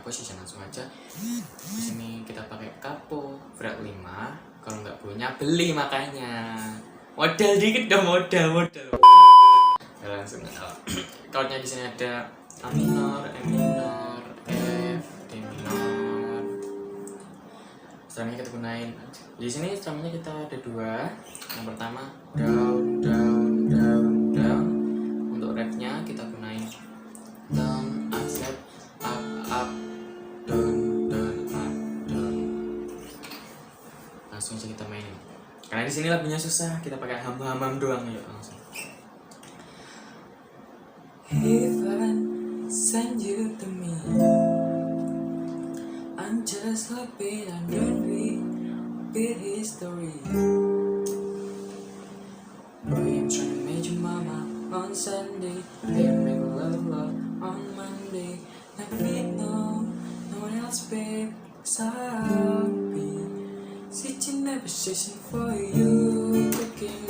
posisi langsung aja. Di sini kita pakai capo fret 5. Kalau nggak punya beli, makanya modal dikit dong, modal. Ya, langsung. Chordnya di sini ada A minor, E minor, F, D minor. Strumnya kita gunain. Di sini strumnya kita ada 2. Yang pertama down. Untuk refnya kita gunain down, up, slap, up, down, up, down. Langsung aja kita mainin. Karena di sini lagunya susah, kita pakai hmmmm doang. Yuk langsung. Heaven send you to me. I'm just hoping I don't repeat history. Boy, I'm trying to make you mama on Sunday, then make love on Monday. Never need no one else, babe, 'cause I'll be sitting in a position for you, looking.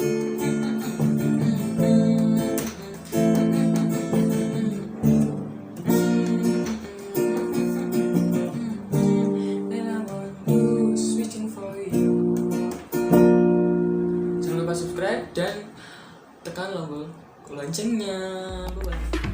Then I want you, switching for you. Jangan lupa subscribe dan tekan loncengnya. Bye.